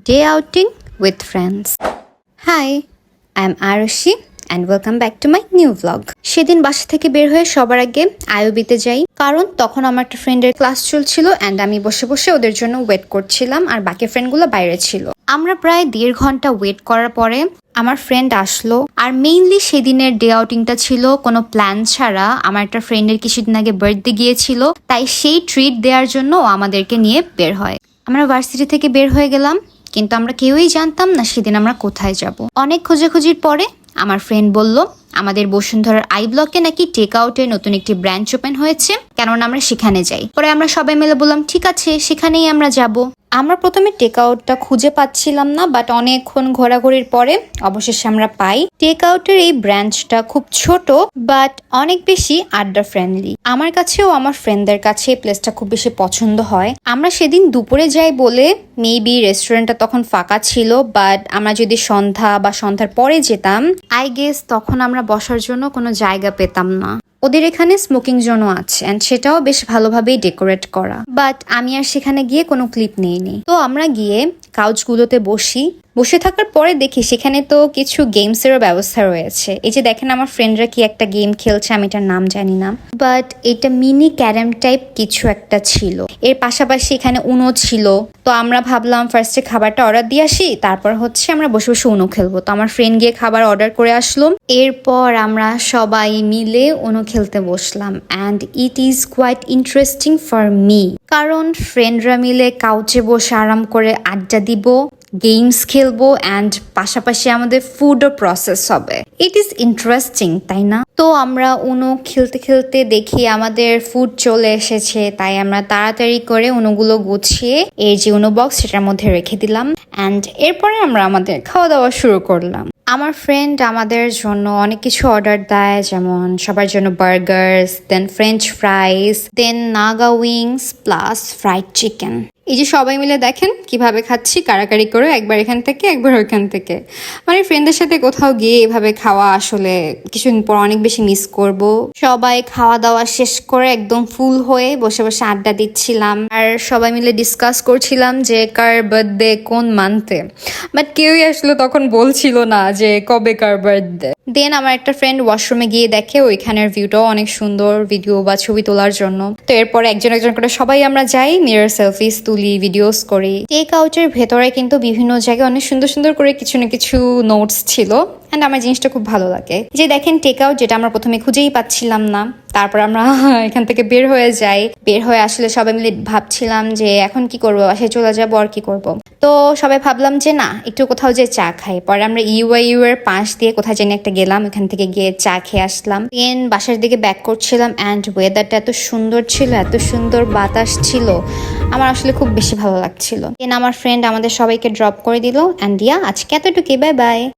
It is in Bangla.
Day outing with friends. Hi, I'm Arushi and welcome back to my new vlog. সেদিন বাসা থেকে বের হয়ে সবার আগে আইওবিতে যাই, কারণ তখন আমার একটা ফ্রেন্ডের ক্লাস চলছিল এন্ড আমি বসে বসে ওদের জন্য ওয়েট করছিলাম আর বাকি ফ্রেন্ডগুলো বাইরে ছিল। আমরা প্রায় 1.5 ঘন্টা ওয়েট করার পরে আমার ফ্রেন্ড আসলো। আর মেইনলি সেদিনের ডে আউটিংটা ছিল কোনো প্ল্যান ছাড়া। আমার একটা ফ্রেন্ডের কিছুদিন আগে বার্থডে গিয়েছিল, তাই সেই ট্রিট দেওয়ার জন্য ও আমাদেরকে নিয়ে বের হয়। আমরা ভার্সিটি থেকে বের হয়ে গেলাম, কিন্তু আমরা কেউই জানতাম না সেদিন আমরা কোথায় যাব। অনেক খোঁজাখুঁজির পরে আমার ফ্রেন্ড বলল আমাদের বসুন্ধরার আই ব্লকে নাকি টেক আউটের নতুন একটি ব্রাঞ্চ ওপেন হয়েছে, কেননা আমরা সেখানে যাই। পরে আমরা সবাই মিলে বললাম ঠিক আছে, সেখানেই আমরা যাব। আমরা প্রথমে টেক আউটটা খুঁজে পাচ্ছিলাম না, বাট অনেকক্ষণ ঘোরাঘুরির পরে অবশেষে আমরা পাই। টেক আউটের এই ব্রাঞ্চটা খুব ছোট বাট অনেক বেশি আড্ডা ফ্রেন্ডলি। আমার কাছেও আমার ফ্রেন্ডদের কাছে এই প্লেসটা খুব বেশি পছন্দ হয়। আমরা সেদিন দুপুরে যাই বলে মেবি রেস্টুরেন্টটা তখন ফাঁকা ছিল, বাট আমরা যদি সন্ধ্যা বা সন্ধ্যার পরে যেতাম আই গেস তখন আমরা বসার জন্য কোনো জায়গা পেতাম না। ওদের এখানে স্মোকিং জোনও আছে এন্ড সেটাও বেশ ভালোভাবেই ডেকোরেট করা, বাট আমি আর সেখানে গিয়ে কোনো ক্লিপ নিইনি। তো আমরা গিয়ে কাউচগুলোতে বসে থাকার পরে দেখি সেখানে তো কিছু গেমসেরও ব্যবস্থা রয়েছে। এই যে দেখেন আমার ফ্রেন্ডরা কি একটা গেম খেলছে, আমি এটার নাম জানি না, বাট এটা মিনি ক্যারাম টাইপ কিছু একটা ছিল। এর পাশাপাশি এখানে উনো ছিল। তো আমরা ভাবলাম ফার্স্টে খাবারটা অর্ডার দিয়ে আসি, তারপর আমরা বসে বসে উনো খেলবো। তো আমার ফ্রেন্ড গিয়ে খাবার অর্ডার করে আসলো। এরপর আমরা সবাই মিলে উনো খেলতে বসলাম and it is quite interesting for me, কারণ ফ্রেন্ডরা মিলে কাউচে বসে আরাম করে আড্ডা দিব, গেমস খেলবো অ্যান্ড পাশাপাশি আমাদের ফুডও প্রসেস হবে। ইট ইজ ইন্টারেস্টিং, তাই না? তো আমরা উনো খেলতে খেলতে দেখি আমাদের ফুড চলে এসেছে, তাই আমরা তাড়াতাড়ি করে উনোগুলো গুছিয়ে এই যে উনো বক্স সেটার মধ্যে রেখে দিলাম অ্যান্ড এরপরে আমরা আমাদের খাওয়া দাওয়া শুরু করলাম। আমার ফ্রেন্ড আমাদের জন্য অনেক কিছু অর্ডার দেয়, যেমন সবার জন্য burgers, then French fries, then Naga wings plus fried chicken. এই যে সবাই মিলে দেখেন কিভাবে খাচ্ছি কারাকারি করে, একবার এখান থেকে একবার ওইখান থেকে। মানে ফ্রেন্ডদের সাথে কোথাও গিয়ে এভাবে খাওয়া আসলে কিছুদিন পর অনেক বেশি মিস করব। সবাই খাওয়া দাওয়া শেষ করে একদম ফুল হয়ে বসে বসে আড্ডা দিচ্ছিলাম আর সবাই মিলে ডিসকাস করছিলাম যে কার বার্থডে কোন মান্থে, বাট কেউই আসলে তখন বলছিল না যে কবে কার বার্থডে। দেন আমার একটা ফ্রেন্ড ওয়াশরুমে গিয়ে দেখে ওইখানের ভিউটাও অনেক সুন্দর ভিডিও বা ছবি তোলার জন্য। তো এরপরে একজন করে সবাই আমরা যাই, মিরর সেলফিস তুলি, ভিডিওস করি। টেক আউটের ভেতরে কিন্তু বিভিন্ন জায়গায় অনেক সুন্দর সুন্দর করে কিছু না কিছু নোটস ছিল এন্ড আমার জিনিসটা খুব ভালো লাগে। যে দেখেন টেক আউট, যেটা আমরা প্রথমে খুঁজেই পাচ্ছিলাম না, তারপর আমরা এখান থেকে বের হয়ে যাই। বের হয়ে আসলে সবাই মিলে ভাবছিলাম যে এখন কি করবো, বাসায় চলে যাবো আর কি করব। তো সবাই ভাবলাম যে না, একটু কোথাও যে চা খাই। পরে আমরা ইউ এর পাশ দিয়ে কোথায় জানি একটা গেলাম, এখান থেকে গিয়ে চা খেয়ে আসলাম। দেন বাসার দিকে ব্যাক করছিলাম অ্যান্ড ওয়েদারটা এত সুন্দর ছিল, এত সুন্দর বাতাস ছিল, আমার আসলে খুব বেশি ভালো লাগছিল। দেন আমার ফ্রেন্ড আমাদের সবাইকে ড্রপ করে দিল অ্যান্ড আজকে এতটুকুই, বাই বাই।